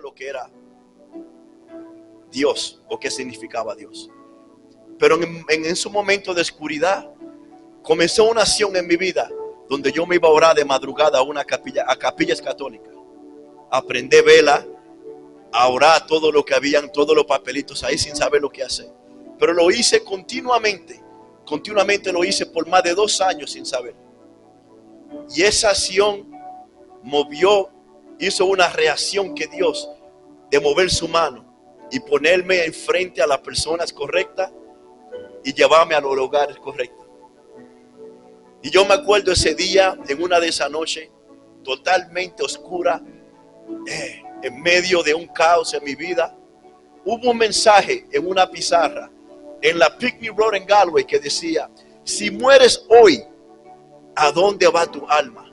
lo que era Dios o qué significaba Dios. Pero en su momento de oscuridad comenzó una acción en mi vida donde yo me iba a orar de madrugada a una capilla, a capillas católicas. Aprendí vela, a orar todo lo que habían, todos los papelitos ahí sin saber lo que hacer. Pero lo hice continuamente lo hice por más de 2 años sin saber. Y esa acción hizo una reacción que Dios, de mover su mano y ponerme enfrente a las personas correctas y llevarme a los lugares correctos. Y yo me acuerdo ese día, en una de esas noches, totalmente oscura, en medio de un caos en mi vida, hubo un mensaje en una pizarra en la Picnic Road en Galway que decía: si mueres hoy, ¿a dónde va tu alma?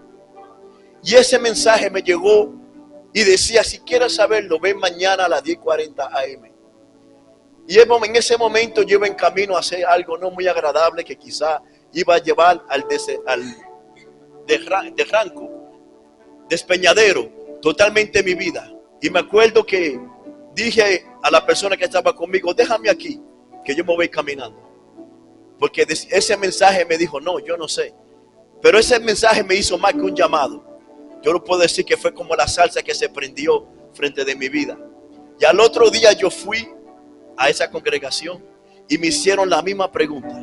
Y ese mensaje me llegó y decía: si quieres saberlo, ven mañana a las 10:40 am. Y en ese momento yo iba en camino a hacer algo no muy agradable que quizá iba a llevar al despeñadero totalmente mi vida. Y me acuerdo que dije a la persona que estaba conmigo: déjame aquí, que yo me voy caminando. Porque ese mensaje me dijo: no, yo no sé. Pero ese mensaje me hizo más que un llamado. Yo no puedo decir que fue como la salsa que se prendió frente de mi vida. Y al otro día yo fui a esa congregación y me hicieron la misma pregunta.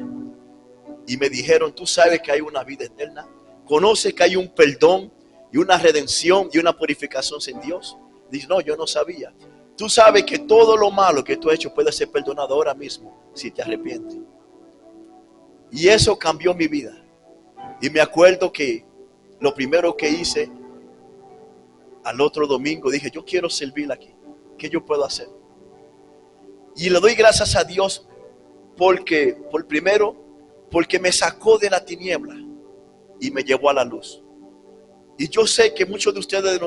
Y me dijeron: ¿tú sabes que hay una vida eterna? ¿Conoces que hay un perdón y una redención y una purificación sin Dios? Dice: no, yo no sabía. Tú sabes que todo lo malo que tú has hecho puede ser perdonado ahora mismo si te arrepientes. Y eso cambió mi vida. Y me acuerdo que lo primero que hice al otro domingo, dije: yo quiero servir aquí. ¿Qué yo puedo hacer? Y le doy gracias a Dios porque me sacó de la tiniebla y me llevó a la luz. Y yo sé que muchos de ustedes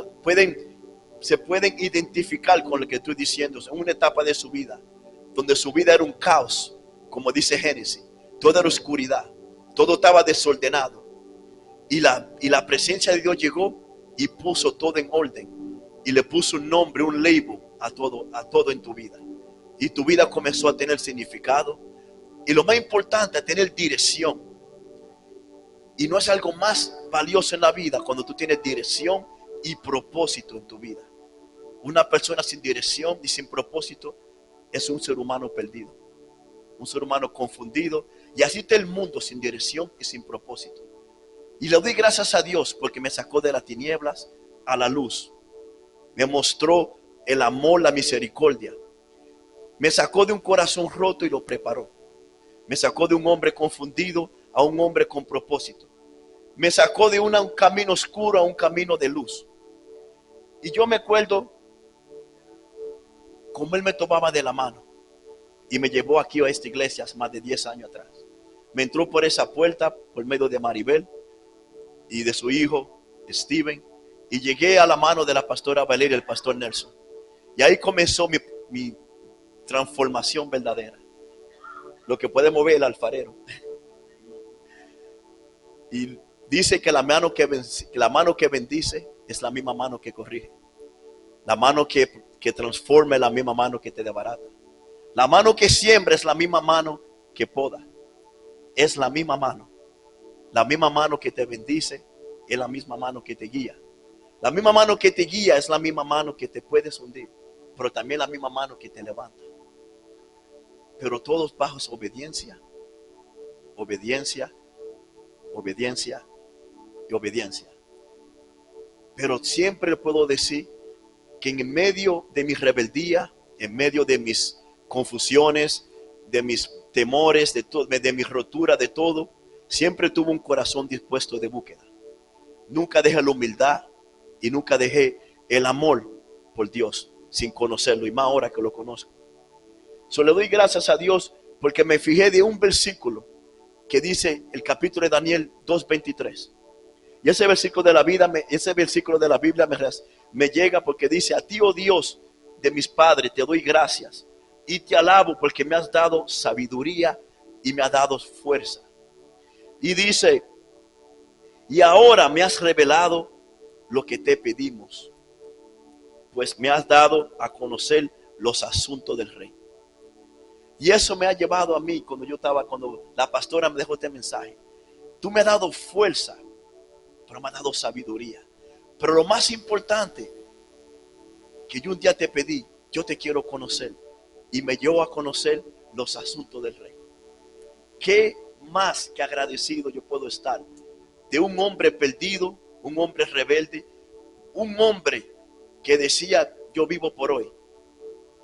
se pueden identificar con lo que estoy diciendo. En una etapa de su vida donde su vida era un caos, como dice Génesis. Toda era oscuridad, todo estaba desordenado. Y la presencia de Dios llegó y puso todo en orden. Y le puso un nombre, un label a todo en tu vida. Y tu vida comenzó a tener significado. Y lo más importante, a tener dirección. Y no es algo más valioso en la vida cuando tú tienes dirección y propósito en tu vida. Una persona sin dirección y sin propósito es un ser humano perdido. Un ser humano confundido. Y así está el mundo, sin dirección y sin propósito. Y le doy gracias a Dios porque me sacó de las tinieblas a la luz. Me mostró el amor, la misericordia. Me sacó de un corazón roto y lo preparó. Me sacó de un hombre confundido a un hombre con propósito. Me sacó de un camino oscuro a un camino de luz. Y yo me acuerdo cómo Él me tomaba de la mano y me llevó aquí a esta iglesia hace más de 10 años atrás. Me entró por esa puerta por medio de Maribel y de su hijo Steven, y llegué a la mano de la pastora Valeria y el pastor Nelson. Y ahí comenzó mi transformación verdadera. Lo que puede mover el alfarero. Y dice que la mano que bendice es la misma mano que corrige. La mano que transforma es la misma mano que te desbarata. La mano que siembra es la misma mano que poda. Es la misma mano. La misma mano que te bendice es la misma mano que te guía. La misma mano que te guía es la misma mano que te puedes hundir, pero también la misma mano que te levanta. Pero todos bajo obediencia, obediencia, obediencia y obediencia. Pero siempre le puedo decir que en medio de mi rebeldía, en medio de mis confusiones, de mis temores, de mi rotura, de todo, siempre tuve un corazón dispuesto de búsqueda. Nunca dejé la humildad y nunca dejé el amor por Dios sin conocerlo, y más ahora que lo conozco. Solo le doy gracias a Dios porque me fijé de un versículo que dice el capítulo de Daniel 2:23. Y ese versículo de la Biblia me llega porque dice: a ti, oh Dios de mis padres, te doy gracias y te alabo porque me has dado sabiduría y me has dado fuerza. Y dice: y ahora me has revelado lo que te pedimos. pues me has dado a conocer los asuntos del rey. Y eso me ha llevado a mí cuando la pastora me dejó este mensaje. Tú me has dado fuerza, pero me has dado sabiduría. Pero lo más importante, que yo un día te pedí, yo te quiero conocer. Y me llevó a conocer los asuntos del rey. ¿Qué más que agradecido yo puedo estar de un hombre perdido, un hombre rebelde, un hombre que decía, yo vivo por hoy.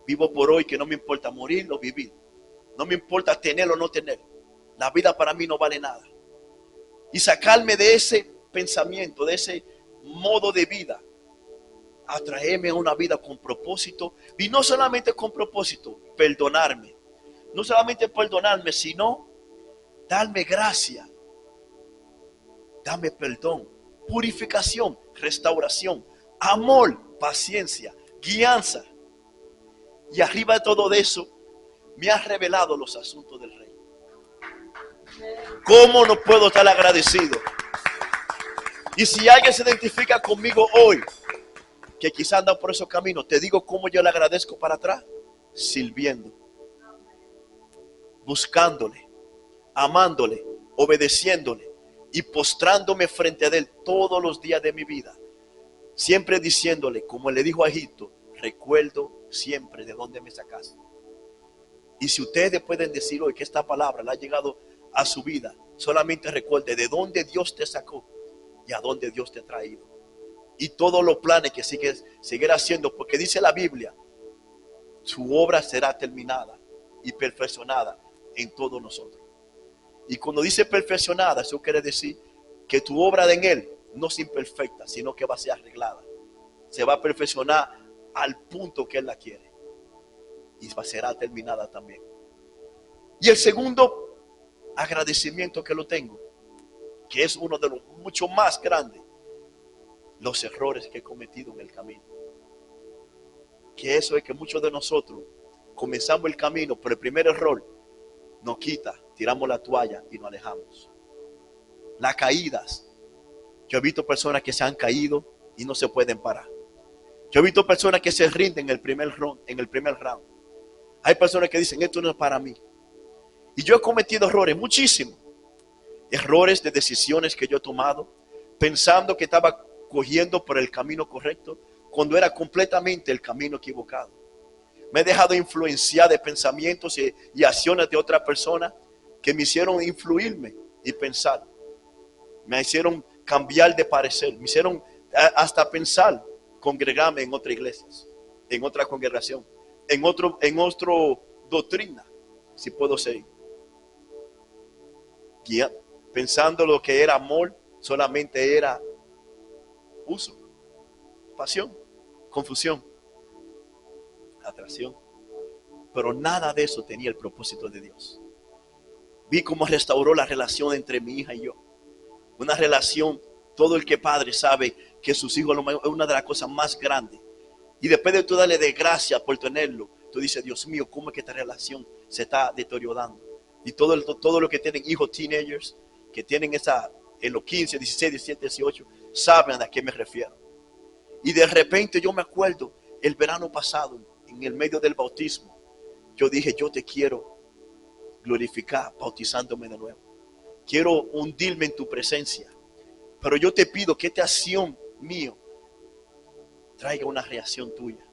Vivo por hoy, que no me importa morir o vivir. No me importa tener o no tener. La vida para mí no vale nada. Y sacarme de ese pensamiento, de ese modo de vida, a traerme a una vida con propósito. Y no solamente con propósito, perdonarme. No solamente perdonarme, sino darme gracia. Dame perdón, purificación, restauración, amor, paciencia, guianza. Y arriba de todo eso, me ha revelado los asuntos del rey. ¿Cómo no puedo estar agradecido? Y si alguien se identifica conmigo hoy, que quizás anda por esos caminos, te digo cómo yo le agradezco para atrás. Sirviendo, buscándole, amándole, obedeciéndole y postrándome frente a él todos los días de mi vida. Siempre diciéndole, como le dijo a Egipto, recuerdo siempre de dónde me sacaste. Y si ustedes pueden decir hoy que esta palabra le ha llegado a su vida, solamente recuerde de dónde Dios te sacó y a dónde Dios te ha traído. Y todos los planes que seguirá haciendo, porque dice la Biblia, su obra será terminada y perfeccionada en todos nosotros. Y cuando dice perfeccionada, eso quiere decir que tu obra en Él no es imperfecta, sino que va a ser arreglada. Se va a perfeccionar al punto que Él la quiere. Y será terminada también. Y el segundo agradecimiento que lo tengo, que es uno de los mucho más grandes, los errores que he cometido en el camino. Que eso es que muchos de nosotros comenzamos el camino, pero el primer error nos quita, tiramos la toalla y nos alejamos. Las caídas. Yo he visto personas que se han caído y no se pueden parar. Yo he visto personas que se rinden en el primer round. Hay personas que dicen, esto no es para mí. Y yo he cometido errores, muchísimos. Errores de decisiones que yo he tomado, pensando que estaba cogiendo por el camino correcto, cuando era completamente el camino equivocado. Me he dejado influenciar de pensamientos y acciones de otra persona que me hicieron influirme y pensar. Me hicieron cambiar de parecer. Me hicieron hasta pensar congregarme en otras iglesias, en otra congregación, en otro doctrina, si puedo seguir. Pensando lo que era amor, solamente era uso, pasión, confusión, atracción. Pero nada de eso tenía el propósito de Dios. Vi cómo restauró la relación entre mi hija y yo. Una relación, todo el que padre sabe que sus hijos es una de las cosas más grandes. Y después de tú darle de gracia por tenerlo, tú dices, Dios mío, ¿cómo es que esta relación se está deteriorando? Y todo lo que tienen hijos teenagers, que tienen en los 15, 16, 17, 18, saben a qué me refiero. Y de repente yo me acuerdo, el verano pasado, en el medio del bautismo, yo dije, yo te quiero glorificar bautizándome de nuevo. Quiero hundirme en tu presencia. Pero yo te pido que esta acción mío traiga una reacción tuya.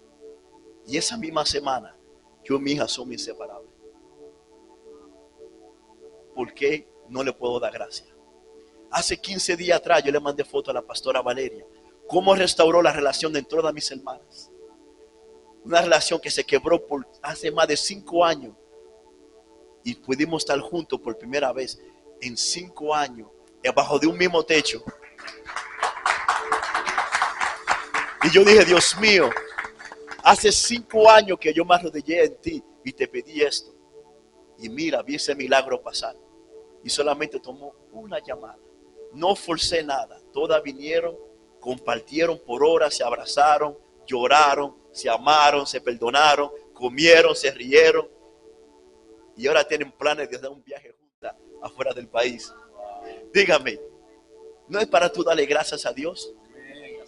Y esa misma semana, yo y mi hija somos inseparables. ¿Por qué no le puedo dar gracias? Hace 15 días atrás yo le mandé foto a la pastora Valeria. Cómo restauró la relación de todas mis hermanas. Una relación que se quebró por hace más de 5 años. Y pudimos estar juntos por primera vez en 5 años. Bajo de un mismo techo. Y yo dije, Dios mío, hace 5 años que yo me arrodillé en ti y te pedí esto. Y mira, vi ese milagro pasar. Y solamente tomó una llamada. No forcé nada. Todas vinieron, compartieron por horas, se abrazaron, lloraron, se amaron, se perdonaron, comieron, se rieron. Y ahora tienen planes de dar un viaje juntas afuera del país. Dígame, ¿no es para tú darle gracias a Dios?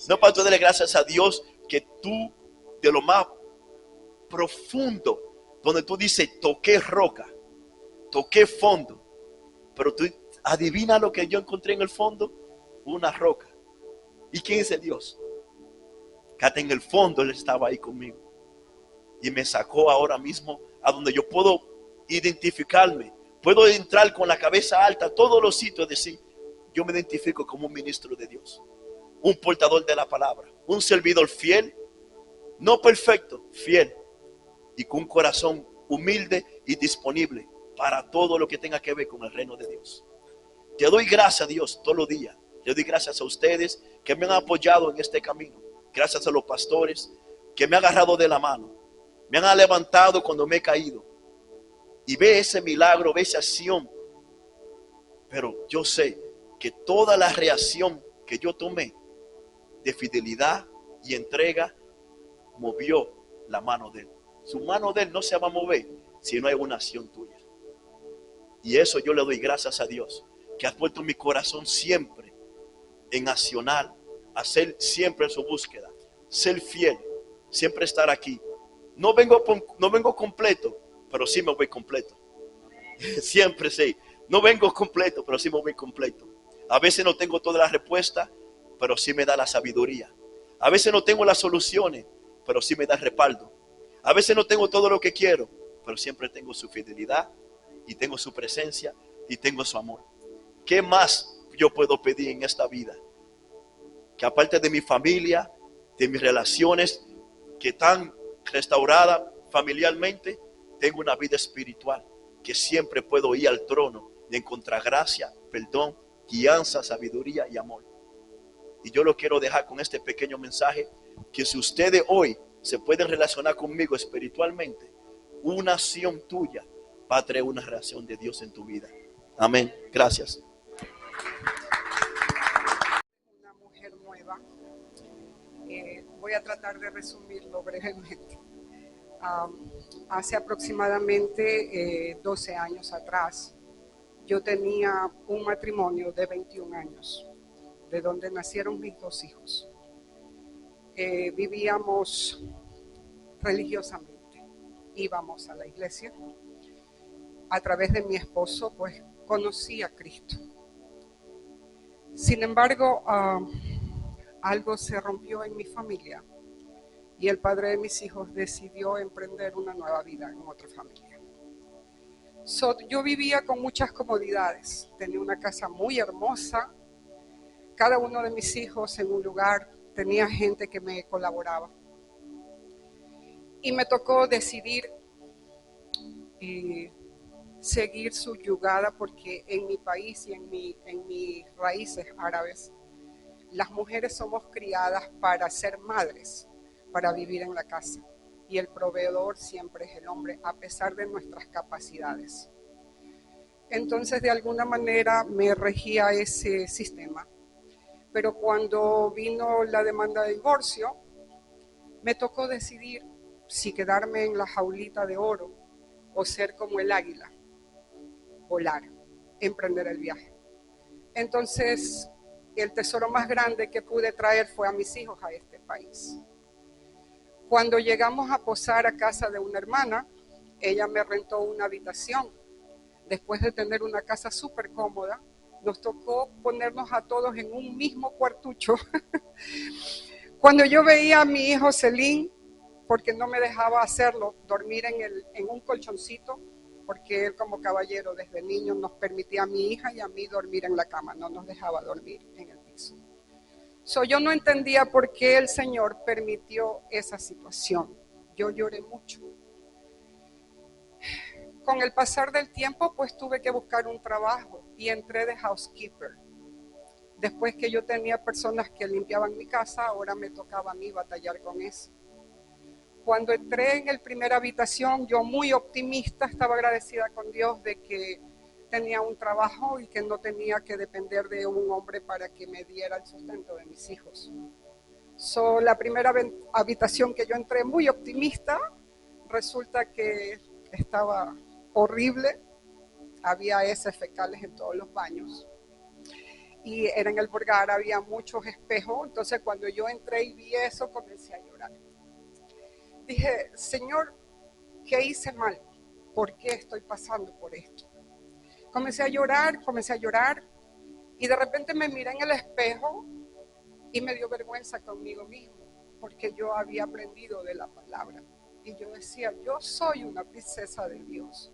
¿No es para tú darle gracias a Dios que tú de lo más profundo, donde tú dices, toqué roca, toqué fondo. Pero tú adivina lo que yo encontré en el fondo, una roca. ¿Y quién es el Dios? Que hasta en el fondo Él estaba ahí conmigo. Y me sacó ahora mismo a donde yo puedo identificarme. Puedo entrar con la cabeza alta a todos los sitios y decir, yo me identifico como un ministro de Dios. Un portador de la palabra. Un servidor fiel. No perfecto, fiel. Y con un corazón humilde y disponible para todo lo que tenga que ver con el reino de Dios. Te doy gracias a Dios todos los días. Le doy gracias a ustedes que me han apoyado en este camino. Gracias a los pastores que me han agarrado de la mano. Me han levantado cuando me he caído. Y ve ese milagro, ve esa acción. Pero yo sé que toda la reacción que yo tomé de fidelidad y entrega movió la mano de Él. Su mano de Él no se va a mover si no hay una acción tuya. Y eso yo le doy gracias a Dios, que has puesto mi corazón siempre en accionar, hacer siempre su búsqueda, ser fiel, siempre estar aquí. No vengo completo, pero sí me voy completo. Siempre sí. No vengo completo, pero sí me voy completo. A veces no tengo toda la respuesta, pero sí me da la sabiduría. A veces no tengo las soluciones, pero sí me da el respaldo. A veces no tengo todo lo que quiero, pero siempre tengo su fidelidad y tengo su presencia y tengo su amor. ¿Qué más yo puedo pedir en esta vida? Que aparte de mi familia, de mis relaciones que están restauradas familiarmente, tengo una vida espiritual que siempre puedo ir al trono de encontrar gracia, perdón, guianza, sabiduría y amor. Y yo lo quiero dejar con este pequeño mensaje, que si ustedes hoy se pueden relacionar conmigo espiritualmente, una acción tuya va a traer una reacción de Dios en tu vida. Amén. Gracias. Una mujer nueva. Voy a tratar de resumirlo brevemente. Hace aproximadamente 12 años atrás, yo tenía un matrimonio de 21 años, de donde nacieron mis 2 hijos. Vivíamos religiosamente, íbamos a la iglesia. A través de mi esposo, pues, conocí a Cristo. Sin embargo, algo se rompió en mi familia y el padre de mis hijos decidió emprender una nueva vida en otra familia. Yo vivía con muchas comodidades, tenía una casa muy hermosa, cada uno de mis hijos en un lugar, tenía gente que me colaboraba. Y me tocó decidir seguir subyugada, porque en mi país y en mis raíces árabes, las mujeres somos criadas para ser madres, para vivir en la casa. Y el proveedor siempre es el hombre, a pesar de nuestras capacidades. Entonces, de alguna manera me regía ese sistema. Pero cuando vino la demanda de divorcio, me tocó decidir si quedarme en la jaulita de oro o ser como el águila, volar, emprender el viaje. Entonces, el tesoro más grande que pude traer fue a mis hijos a este país. Cuando llegamos a posar a casa de una hermana, ella me rentó una habitación. Después de tener una casa súper cómoda, nos tocó ponernos a todos en un mismo cuartucho. Cuando yo veía a mi hijo Celín, porque no me dejaba hacerlo, dormir en un colchoncito, porque él como caballero desde niño nos permitía a mi hija y a mí dormir en la cama, no nos dejaba dormir en el piso. Yo no entendía por qué el Señor permitió esa situación. Yo lloré mucho. Con el pasar del tiempo, pues tuve que buscar un trabajo y entré de housekeeper. Después que yo tenía personas que limpiaban mi casa, ahora me tocaba a mí batallar con eso. Cuando entré en la primera habitación, yo muy optimista, estaba agradecida con Dios de que tenía un trabajo y que no tenía que depender de un hombre para que me diera el sustento de mis hijos. La primera habitación que yo entré muy optimista, resulta que estaba horrible, había heces fecales en todos los baños y era en el Borgar, había muchos espejos. Entonces cuando yo entré y vi eso, comencé a llorar. dije, Señor, ¿qué hice mal? ¿Por qué estoy pasando por esto? Comencé a llorar y de repente me miré en el espejo y me dio vergüenza conmigo mismo porque yo había aprendido de la palabra. Y yo decía, yo soy una princesa de Dios.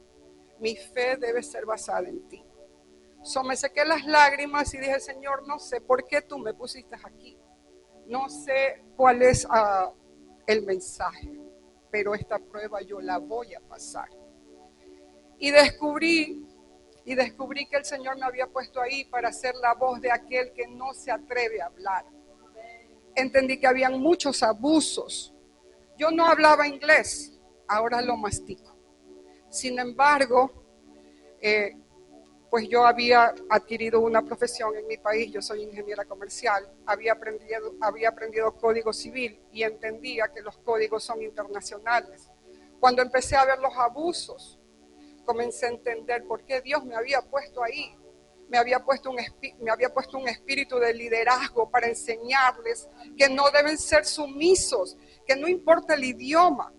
Mi fe debe ser basada en ti. Me sequé las lágrimas y dije, Señor, no sé por qué tú me pusiste aquí. No sé cuál es el mensaje, pero esta prueba yo la voy a pasar. Y descubrí que el Señor me había puesto ahí para ser la voz de aquel que no se atreve a hablar. Entendí que habían muchos abusos. Yo no hablaba inglés, ahora lo mastico. Sin embargo, pues yo había adquirido una profesión en mi país, yo soy ingeniera comercial, había aprendido código civil y entendía que los códigos son internacionales. Cuando empecé a ver los abusos, comencé a entender por qué Dios me había puesto ahí. Me había puesto un espíritu de liderazgo para enseñarles que no deben ser sumisos, que no importa el idioma,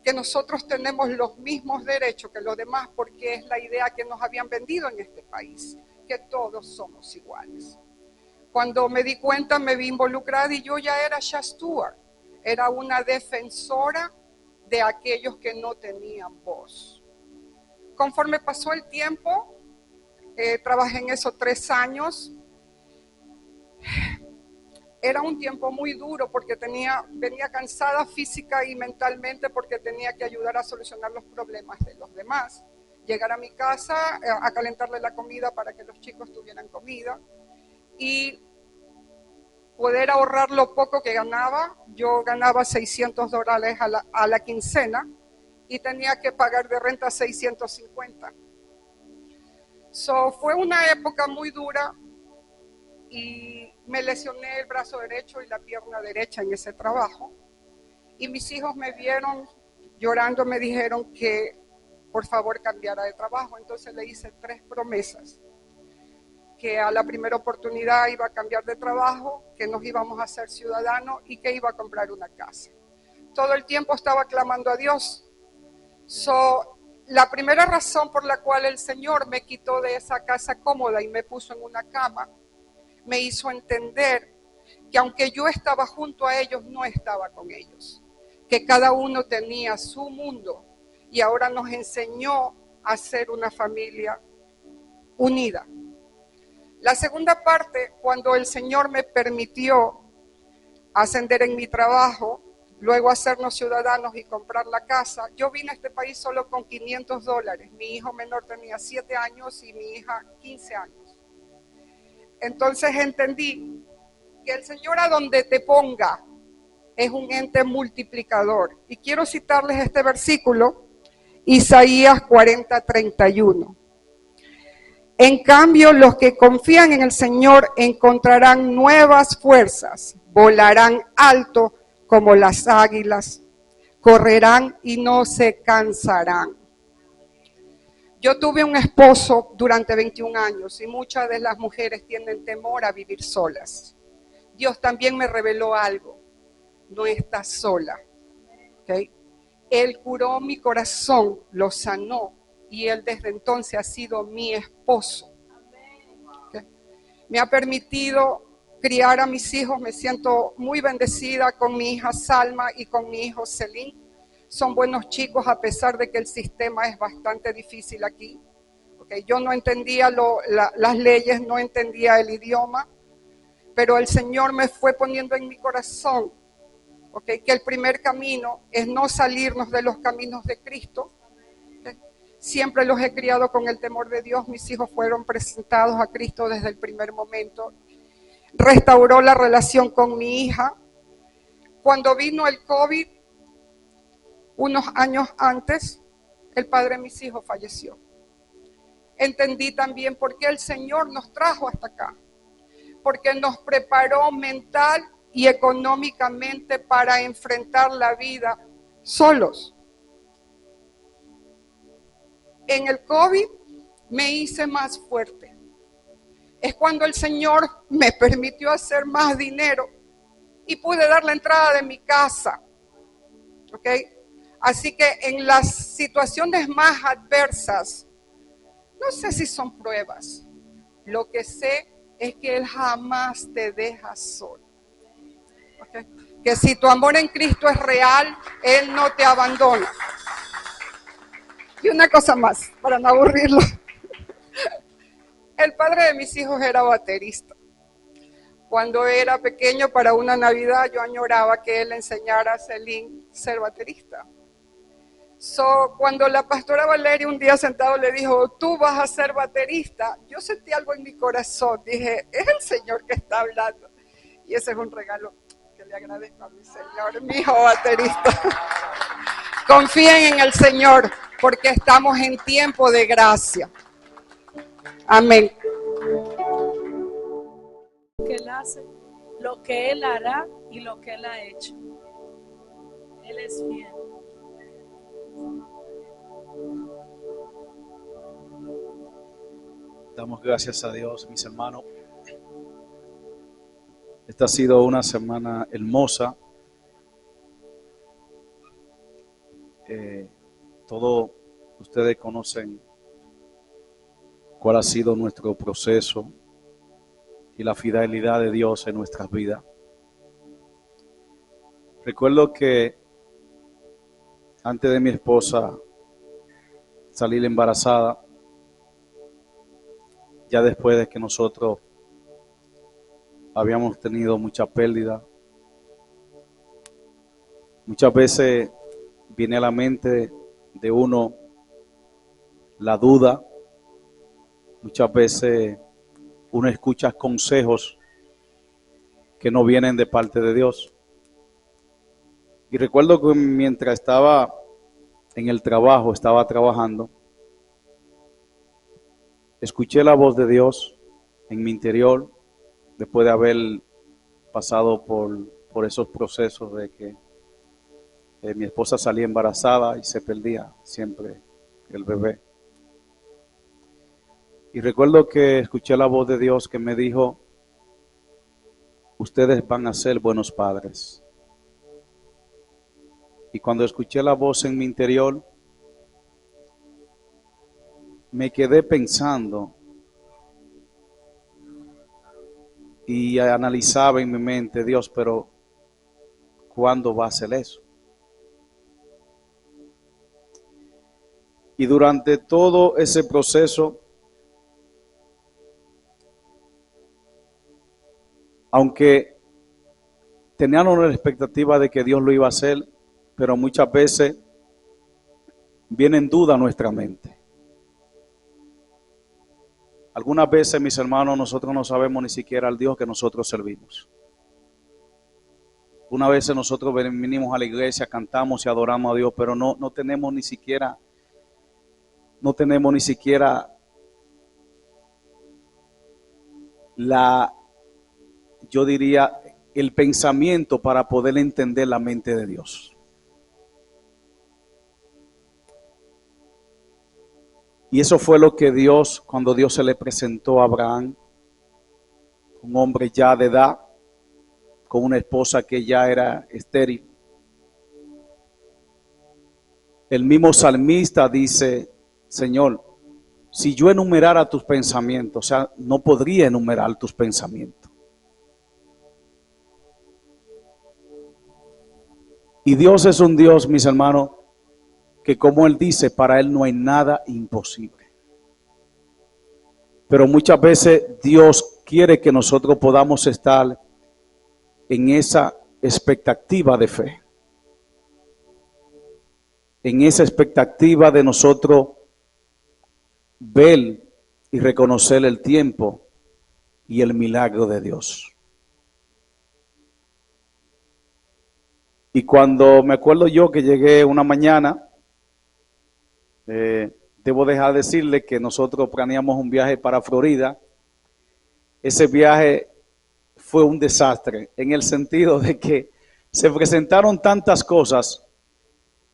que nosotros tenemos los mismos derechos que los demás, porque es la idea que nos habían vendido en este país, que todos somos iguales. Cuando me di cuenta, me vi involucrada y yo ya era Shah Stewart, era una defensora de aquellos que no tenían voz. Conforme pasó el tiempo, trabajé en eso 3 años. Era un tiempo muy duro porque venía cansada física y mentalmente porque tenía que ayudar a solucionar los problemas de los demás. Llegar a mi casa, a calentarle la comida para que los chicos tuvieran comida y poder ahorrar lo poco que ganaba. Yo ganaba $600 a la quincena y tenía que pagar de renta 650. Fue una época muy dura y me lesioné el brazo derecho y la pierna derecha en ese trabajo. Y mis hijos me vieron llorando, me dijeron que por favor cambiara de trabajo. Entonces le hice 3 promesas. Que a la primera oportunidad iba a cambiar de trabajo, que nos íbamos a hacer ciudadanos y que iba a comprar una casa. Todo el tiempo estaba clamando a Dios. La primera razón por la cual el Señor me quitó de esa casa cómoda y me puso en una cama, me hizo entender que aunque yo estaba junto a ellos, no estaba con ellos. Que cada uno tenía su mundo y ahora nos enseñó a ser una familia unida. La segunda parte, cuando el Señor me permitió ascender en mi trabajo, luego hacernos ciudadanos y comprar la casa, yo vine a este país solo con $500. Mi hijo menor tenía 7 años y mi hija 15 años. Entonces entendí que el Señor a donde te ponga es un ente multiplicador. Y quiero citarles este versículo, Isaías 40:31. En cambio, los que confían en el Señor encontrarán nuevas fuerzas, volarán alto como las águilas, correrán y no se cansarán. Yo tuve un esposo durante 21 años y muchas de las mujeres tienen temor a vivir solas. Dios también me reveló algo, no estás sola. ¿Okay? Él curó mi corazón, lo sanó y él desde entonces ha sido mi esposo. ¿Okay? Me ha permitido criar a mis hijos, me siento muy bendecida con mi hija Salma y con mi hijo Celín. Son buenos chicos a pesar de que el sistema es bastante difícil aquí. ¿Okay? Yo no entendía las leyes, no entendía el idioma, pero el Señor me fue poniendo en mi corazón, ¿okay?, que el primer camino es no salirnos de los caminos de Cristo. ¿Okay? Siempre los he criado con el temor de Dios. Mis hijos fueron presentados a Cristo desde el primer momento. Restauró la relación con mi hija. Cuando vino el COVID, unos años antes, el padre de mis hijos falleció. Entendí también por qué el Señor nos trajo hasta acá. Porque nos preparó mental y económicamente para enfrentar la vida solos. En el COVID me hice más fuerte. Es cuando el Señor me permitió hacer más dinero y pude dar la entrada de mi casa. ¿Okay? Así que en las situaciones más adversas, no sé si son pruebas. Lo que sé es que Él jamás te deja solo. ¿Okay? Que si tu amor en Cristo es real, Él no te abandona. Y una cosa más, para no aburrirlo. El padre de mis hijos era baterista. Cuando era pequeño, para una Navidad, yo añoraba que él enseñara a Celine a ser baterista. Cuando la pastora Valeria un día sentado le dijo, tú vas a ser baterista, yo sentí algo en mi corazón. Dije, es el Señor que está hablando. Y ese es un regalo que le agradezco a mi Señor, mi hijo baterista. Confíen en el Señor, porque estamos en tiempo de gracia. Amén. Que Él hace, lo que Él hará y lo que Él ha hecho. Él es fiel. Damos gracias a Dios, mis hermanos. Esta ha sido una semana hermosa. Todos ustedes conocen cuál ha sido nuestro proceso y la fidelidad de Dios en nuestras vidas. Recuerdo que antes de mi esposa salir embarazada, ya después de que nosotros habíamos tenido mucha pérdida, muchas veces viene a la mente de uno la duda, muchas veces uno escucha consejos que no vienen de parte de Dios. Y recuerdo que mientras estaba en el trabajo, estaba trabajando, escuché la voz de Dios en mi interior, después de haber pasado por esos procesos de que mi esposa salía embarazada y se perdía siempre el bebé. Y recuerdo que escuché la voz de Dios que me dijo, ustedes van a ser buenos padres. Y cuando escuché la voz en mi interior, me quedé pensando y analizaba en mi mente, Dios, pero ¿cuándo va a ser eso? Y durante todo ese proceso, aunque teníamos la expectativa de que Dios lo iba a hacer, pero muchas veces viene en duda nuestra mente. Algunas veces, mis hermanos, nosotros no sabemos ni siquiera al Dios que nosotros servimos. Una vez nosotros venimos a la iglesia, cantamos y adoramos a Dios, pero no tenemos ni siquiera yo diría, el pensamiento para poder entender la mente de Dios. Y eso fue lo que Dios, cuando Dios se le presentó a Abraham, un hombre ya de edad, con una esposa que ya era estéril. El mismo salmista dice, Señor, si yo enumerara tus pensamientos, o sea, no podría enumerar tus pensamientos. Y Dios es un Dios, mis hermanos, que como Él dice, para Él no hay nada imposible. Pero muchas veces Dios quiere que nosotros podamos estar en esa expectativa de fe. En esa expectativa de nosotros ver y reconocer el tiempo y el milagro de Dios. Y cuando me acuerdo yo que llegué una mañana, debo dejar de decirle que nosotros planeamos un viaje para Florida. Ese viaje fue un desastre en el sentido de que se presentaron tantas cosas.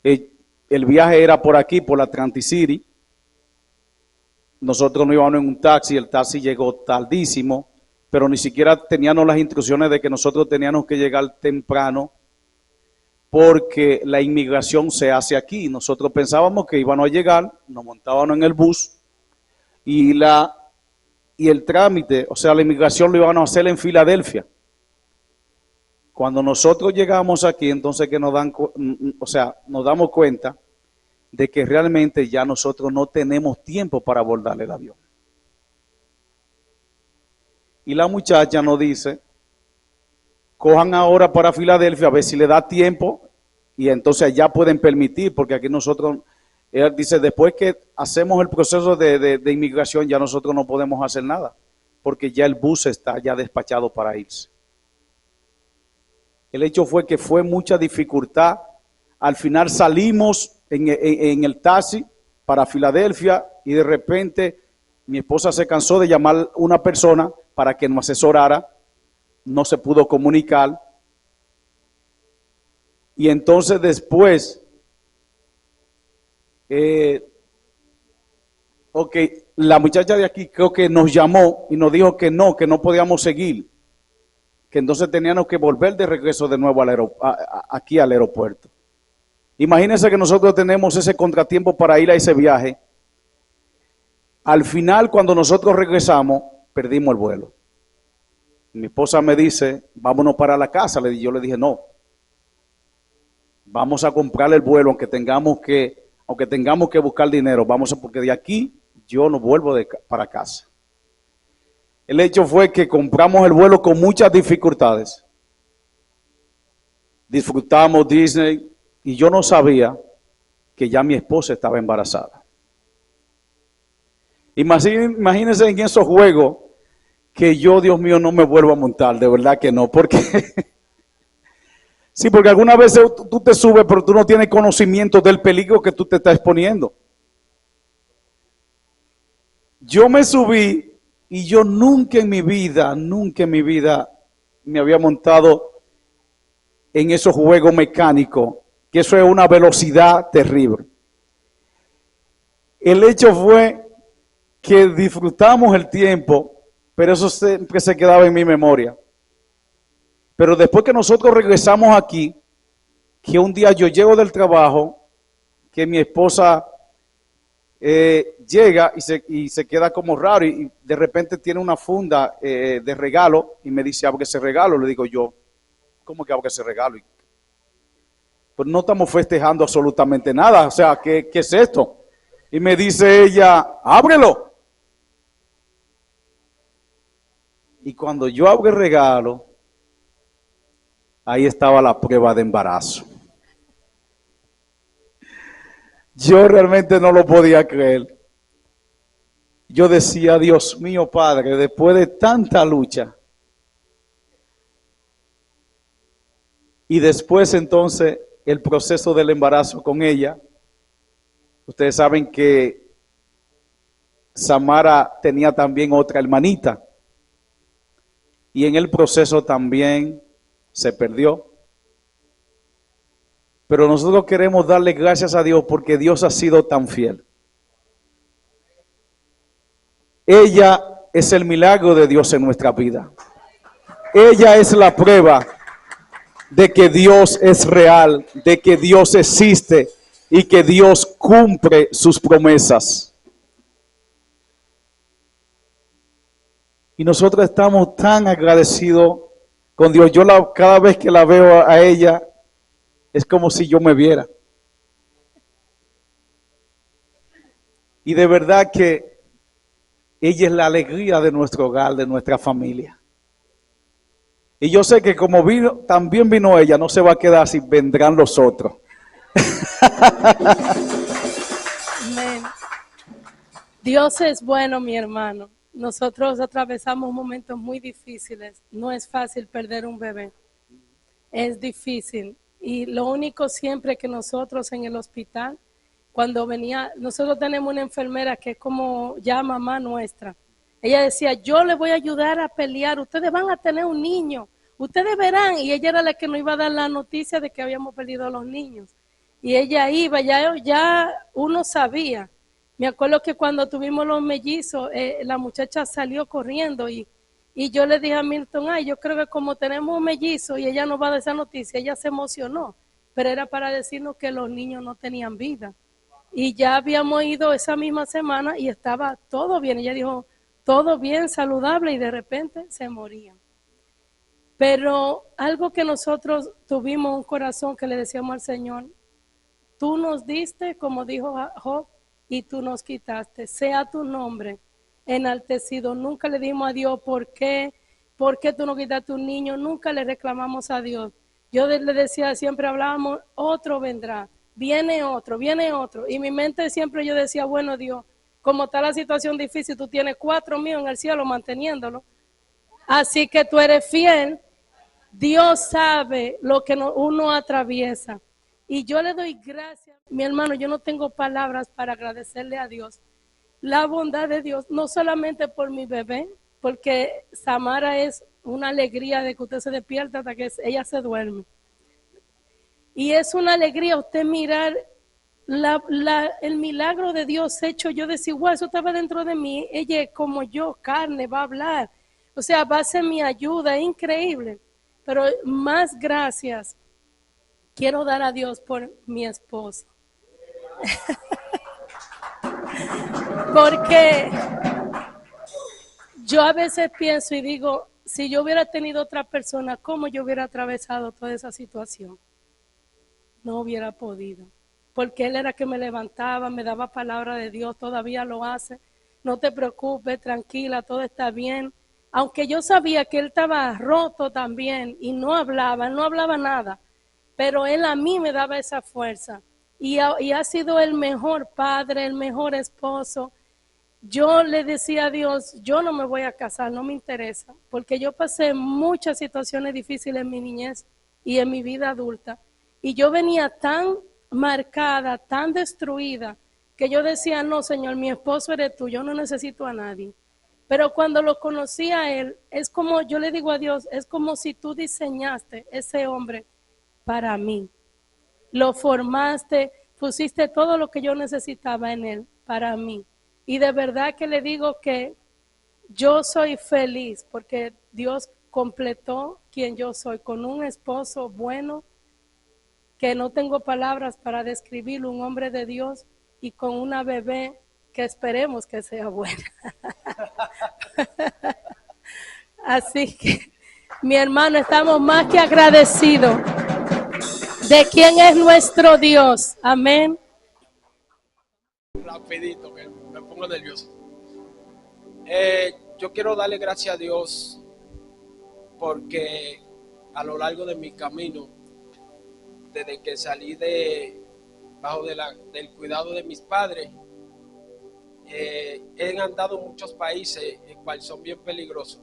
El viaje era por aquí, por la Atlantic City. Nosotros no íbamos en un taxi, el taxi llegó tardísimo, pero ni siquiera teníamos las instrucciones de que nosotros teníamos que llegar temprano. porque la inmigración se hace aquí. Nosotros pensábamos que íbamos a llegar, nos montábamos en el bus y el trámite, o sea, la inmigración lo iban a hacer en Filadelfia. Cuando nosotros llegamos aquí, entonces que nos damos cuenta de que realmente ya nosotros no tenemos tiempo para abordar el avión. Y la muchacha nos dice, cojan ahora para Filadelfia a ver si le da tiempo y entonces ya pueden permitir, porque aquí nosotros, él dice, después que hacemos el proceso de inmigración ya nosotros no podemos hacer nada, porque ya el bus está ya despachado para irse. El hecho fue que fue mucha dificultad. Al final salimos en el taxi para Filadelfia y de repente mi esposa se cansó de llamar a una persona para que nos asesorara. No se pudo comunicar. Y entonces después, la muchacha de aquí creo que nos llamó y nos dijo que no podíamos seguir, que entonces teníamos que volver de regreso de nuevo aquí al aeropuerto. Imagínense que nosotros tenemos ese contratiempo para ir a ese viaje. Al final, cuando nosotros regresamos, perdimos el vuelo. Mi esposa me dice, vámonos para la casa. Yo le dije, no, vamos a comprar el vuelo, aunque tengamos que buscar dinero, porque de aquí yo no vuelvo para casa. El hecho fue que compramos el vuelo con muchas dificultades. Disfrutamos Disney y yo no sabía que ya mi esposa estaba embarazada. Imagínense en esos juegos que yo, Dios mío, no me vuelvo a montar, de verdad que no, porque sí, porque algunas veces tú te subes, pero tú no tienes conocimiento del peligro que tú te estás exponiendo. Yo me subí y yo nunca en mi vida me había montado en esos juegos mecánicos, que eso es una velocidad terrible. El hecho fue que disfrutamos el tiempo, pero eso siempre se quedaba en mi memoria. Pero después que nosotros regresamos aquí, que un día yo llego del trabajo, que mi esposa llega y se queda como raro y de repente tiene una funda de regalo y me dice, abre ese regalo. Le digo yo, ¿cómo que abre ese regalo? Pues no estamos festejando absolutamente nada, o sea, ¿qué es esto? Y me dice ella, ábrelo. Y cuando yo abro el regalo, ahí estaba la prueba de embarazo. Yo realmente no lo podía creer. Yo decía, Dios mío, Padre, después de tanta lucha. Y después entonces el proceso del embarazo con ella. Ustedes saben que Samara tenía también otra hermanita. Y en el proceso también se perdió. Pero nosotros queremos darle gracias a Dios porque Dios ha sido tan fiel. Ella es el milagro de Dios en nuestra vida. Ella es la prueba de que Dios es real, de que Dios existe y que Dios cumple sus promesas. Y nosotros estamos tan agradecidos con Dios. Cada vez que la veo a ella, es como si yo me viera. Y de verdad que ella es la alegría de nuestro hogar, de nuestra familia. Y yo sé que como también vino ella, no se va a quedar así, vendrán los otros. Amén. Dios es bueno, mi hermano. Nosotros atravesamos momentos muy difíciles. No es fácil perder un bebé. Es difícil. Y lo único siempre que nosotros en el hospital, cuando nosotros tenemos una enfermera que es como ya mamá nuestra. Ella decía, yo les voy a ayudar a pelear, ustedes van a tener un niño, ustedes verán. Y ella era la que nos iba a dar la noticia de que habíamos perdido a los niños. Y ella iba, ya uno sabía. Me acuerdo que cuando tuvimos los mellizos, la muchacha salió corriendo y yo le dije a Milton, yo creo que como tenemos un mellizo y ella nos va a dar esa noticia, ella se emocionó. pero era para decirnos que los niños no tenían vida. Y ya habíamos ido esa misma semana y estaba todo bien. Ella dijo, todo bien, saludable, y de repente se morían. Pero algo que nosotros tuvimos un corazón que le decíamos al Señor, tú nos diste, como dijo Job, y tú nos quitaste. Sea tu nombre enaltecido. Nunca le dimos a Dios por qué tú no quitaste un niño. Nunca le reclamamos a Dios. Yo le decía, siempre hablábamos, otro vendrá, viene otro, viene otro. Y mi mente siempre yo decía, bueno Dios, como está la situación difícil, tú tienes 4 míos en el cielo manteniéndolo. Así que tú eres fiel. Dios sabe lo que uno atraviesa. Y yo le doy gracias, mi hermano, yo no tengo palabras para agradecerle a Dios la bondad de Dios, no solamente por mi bebé, porque Samara es una alegría de que usted se despierta hasta que ella se duerme. Y es una alegría usted mirar el milagro de Dios hecho. Yo decía, wow, eso estaba dentro de mí. Ella como yo, carne, va a hablar. O sea, va a ser mi ayuda, es increíble. Pero más gracias quiero dar a Dios por mi esposo. Porque yo a veces pienso y digo, si yo hubiera tenido otra persona, ¿cómo yo hubiera atravesado toda esa situación? No hubiera podido. Porque él era que me levantaba, me daba palabra de Dios, todavía lo hace. No te preocupes, tranquila, todo está bien. Aunque yo sabía que él estaba roto también y no hablaba nada. Pero él a mí me daba esa fuerza. Y ha sido el mejor padre, el mejor esposo. Yo le decía a Dios, yo no me voy a casar, no me interesa, porque yo pasé muchas situaciones difíciles en mi niñez y en mi vida adulta. Y yo venía tan marcada, tan destruida, que yo decía, no, Señor, mi esposo eres tú, yo no necesito a nadie. Pero cuando lo conocí a él, es como, yo le digo a Dios, es como si tú diseñaste ese hombre para mí. Lo formaste, pusiste todo lo que yo necesitaba en él para mí. Y de verdad que le digo que yo soy feliz porque Dios completó quien yo soy con un esposo bueno, que no tengo palabras para describirlo, un hombre de Dios, y con una bebé que esperemos que sea buena. Así que, mi hermano, estamos más que agradecidos de quién es nuestro Dios. Amén. Rapidito, que me pongo nervioso. Yo quiero darle gracias a Dios porque a lo largo de mi camino, desde que salí del cuidado de mis padres, he andado en muchos países en cuales son bien peligrosos.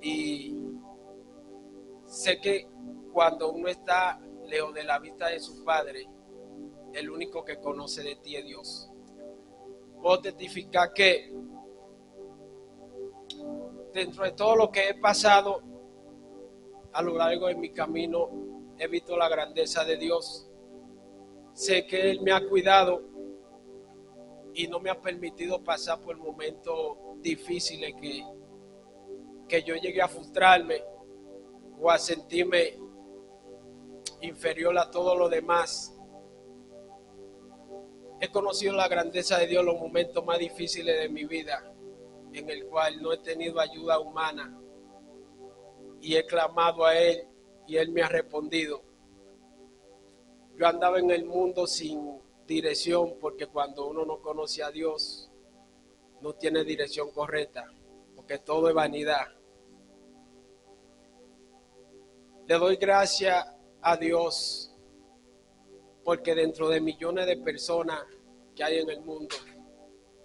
Y sé que cuando uno está lejos de la vista de sus padres, el único que conoce de ti es Dios. Puedo testificar que dentro de todo lo que he pasado a lo largo de mi camino, he visto la grandeza de Dios. Sé que Él me ha cuidado y no me ha permitido pasar por momentos difíciles que yo llegué a frustrarme o a sentirme inferior a todo lo demás. He conocido la grandeza de Dios en los momentos más difíciles de mi vida, en el cual no he tenido ayuda humana y he clamado a Él y Él me ha respondido. Yo andaba en el mundo sin dirección porque cuando uno no conoce a Dios no tiene dirección correcta, porque todo es vanidad. Le doy gracias a Dios porque dentro de millones de personas que hay en el mundo,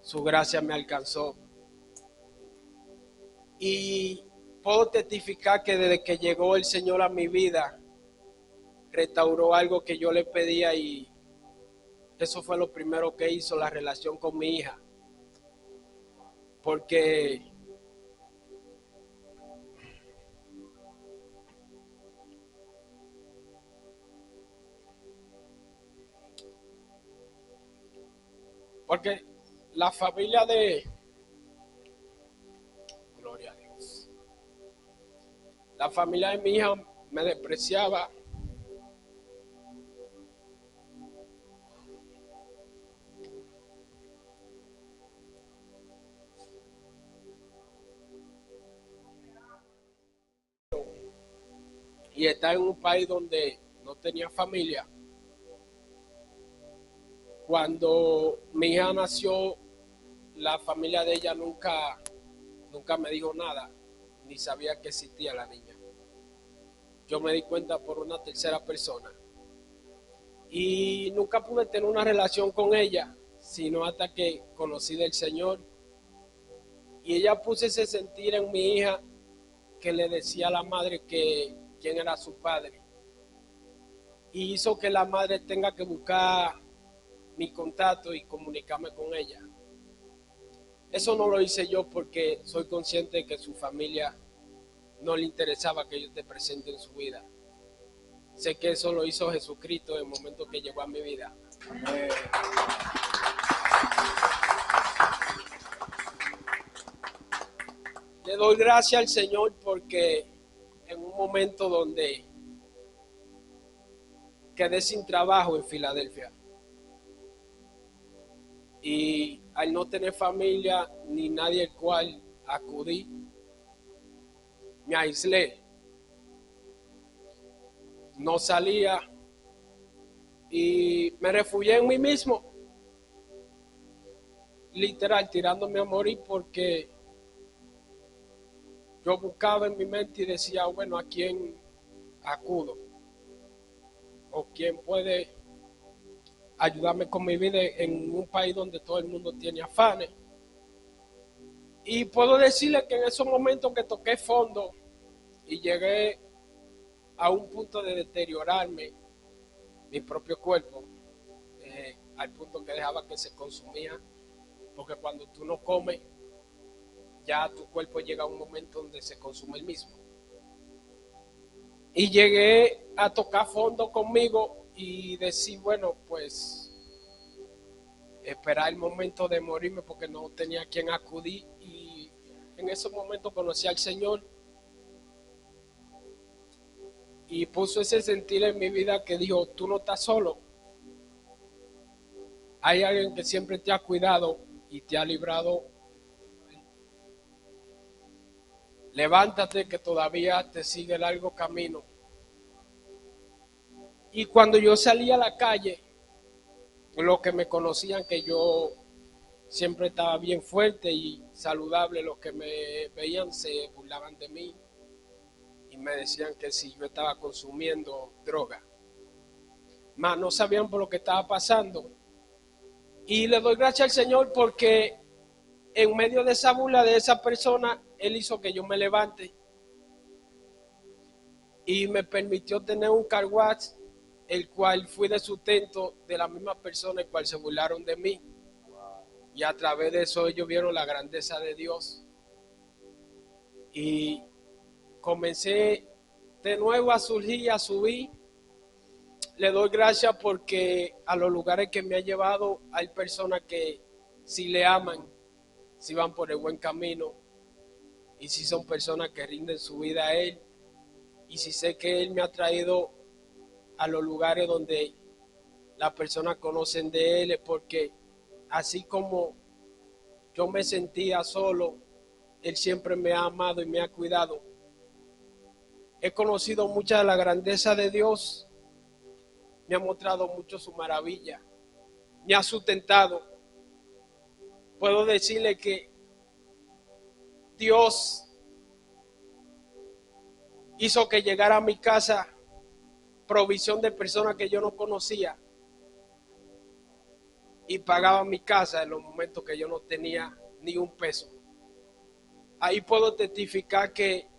su gracia me alcanzó. Y puedo testificar que desde que llegó el Señor a mi vida, restauró algo que yo le pedía y eso fue lo primero que hizo, la relación con mi hija. Porque la familia gloria a Dios, la familia de mi hija me despreciaba y estar en un país donde no tenía familia. Cuando mi hija nació, la familia de ella nunca me dijo nada, ni sabía que existía la niña. Yo me di cuenta por una tercera persona. Y nunca pude tener una relación con ella, sino hasta que conocí del Señor. Y ella puso ese sentir en mi hija que le decía a la madre que quién era su padre. Y hizo que la madre tenga que buscar mi contacto y comunicarme con ella. Eso no lo hice yo porque soy consciente de que su familia no le interesaba que yo esté presente en su vida. Sé que eso lo hizo Jesucristo en el momento que llegó a mi vida. Le doy gracias al Señor porque en un momento donde quedé sin trabajo en Filadelfia y al no tener familia ni nadie al cual acudí, me aislé, no salía y me refugié en mí mismo, literal tirándome a morir porque yo buscaba en mi mente y decía, bueno, ¿a quién acudo? ¿O quién puede ayudarme con mi vida en un país donde todo el mundo tiene afanes? Y puedo decirle que en esos momentos que toqué fondo y llegué a un punto de deteriorarme mi propio cuerpo, al punto que dejaba que se consumía, porque cuando tú no comes, ya tu cuerpo llega a un momento donde se consume el mismo. Y llegué a tocar fondo conmigo y decir, bueno, pues esperar el momento de morirme porque no tenía a quien acudir. Y en ese momento conocí al Señor y puso ese sentir en mi vida que dijo, tú no estás solo. Hay alguien que siempre te ha cuidado y te ha librado. Levántate que todavía te sigue el largo camino. Y cuando yo salí a la calle, los que me conocían que yo siempre estaba bien fuerte y saludable, los que me veían se burlaban de mí y me decían que si yo estaba consumiendo droga. Más no sabían por lo que estaba pasando. Y le doy gracias al Señor porque en medio de esa burla de esa persona, Él hizo que yo me levante y me permitió tener un car wash, el cual fui de sustento de la misma persona, el cual se burlaron de mí. Y a través de eso ellos vieron la grandeza de Dios. Y comencé de nuevo a surgir y a subir. Le doy gracias porque a los lugares que me ha llevado hay personas que si le aman, si van por el buen camino y si son personas que rinden su vida a Él. Y si sé que Él me ha traído a los lugares donde las personas conocen de Él, es porque así como yo me sentía solo, Él siempre me ha amado y me ha cuidado. He conocido mucha de la grandeza de Dios, me ha mostrado mucho su maravilla, me ha sustentado. Puedo decirle que Dios hizo que llegara a mi casa provisión de personas que yo no conocía y pagaba mi casa en los momentos que yo no tenía ni un peso. Ahí puedo testificar que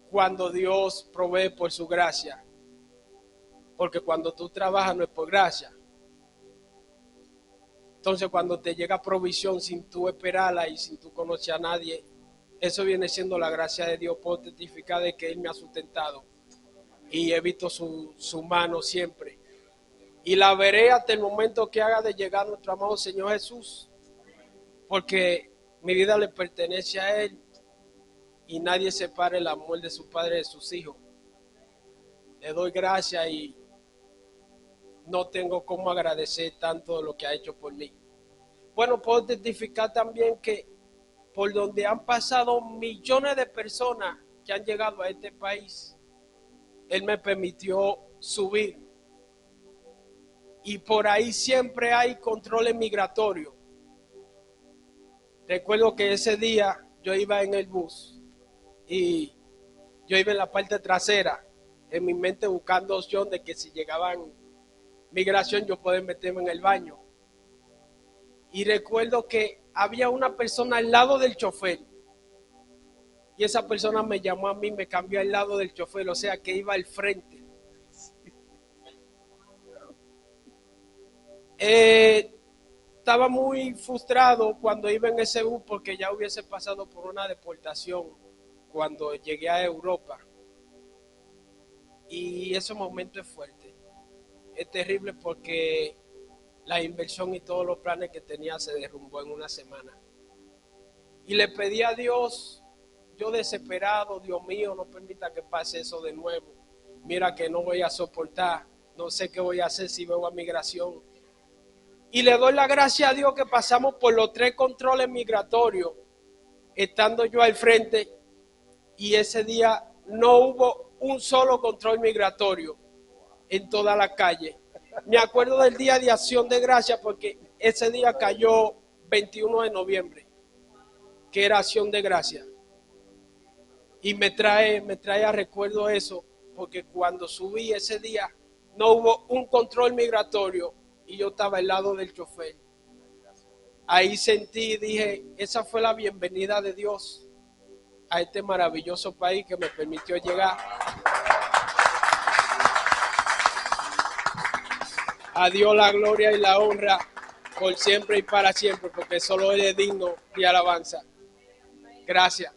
cuando Dios provee por su gracia, porque cuando tú trabajas no es por gracia. Entonces cuando te llega provisión sin tú esperarla y sin tú conocer a nadie, eso viene siendo la gracia de Dios. Puedo testificar de que Él me ha sustentado y he visto su mano siempre. Y la veré hasta el momento que haga de llegar nuestro amado Señor Jesús, porque mi vida le pertenece a Él y nadie separa el amor de su padre de sus hijos. Le doy gracias y no tengo cómo agradecer tanto de lo que ha hecho por mí. Bueno, puedo testificar también que por donde han pasado millones de personas que han llegado a este país, Él me permitió subir. Y por ahí siempre hay controles migratorios. Recuerdo que ese día yo iba en el bus y yo iba en la parte trasera, en mi mente buscando opción de que si llegaban migración yo podía meterme en el baño. Y recuerdo que había una persona al lado del chofer. Y esa persona me llamó a mí, me cambió al lado del chofer, o sea que iba al frente. Estaba muy frustrado cuando iba en ese bus porque ya hubiese pasado por una deportación cuando llegué a Europa. Y ese momento es fuerte. Es terrible porque la inversión y todos los planes que tenía se derrumbó en una semana. Y le pedí a Dios, yo desesperado, Dios mío, no permita que pase eso de nuevo. Mira que no voy a soportar, no sé qué voy a hacer si veo a migración. Y le doy la gracia a Dios que pasamos por los 3 controles migratorios, estando yo al frente, y ese día no hubo un solo control migratorio en toda la calle. Me acuerdo del día de Acción de Gracia porque ese día cayó 21 de noviembre, que era Acción de Gracia. Y me trae a recuerdo eso, porque cuando subí ese día no hubo un control migratorio y yo estaba al lado del chofer. Ahí sentí, dije, esa fue la bienvenida de Dios a este maravilloso país que me permitió llegar. A Dios la gloria y la honra por siempre y para siempre, porque solo Él es digno de alabanza. Gracias.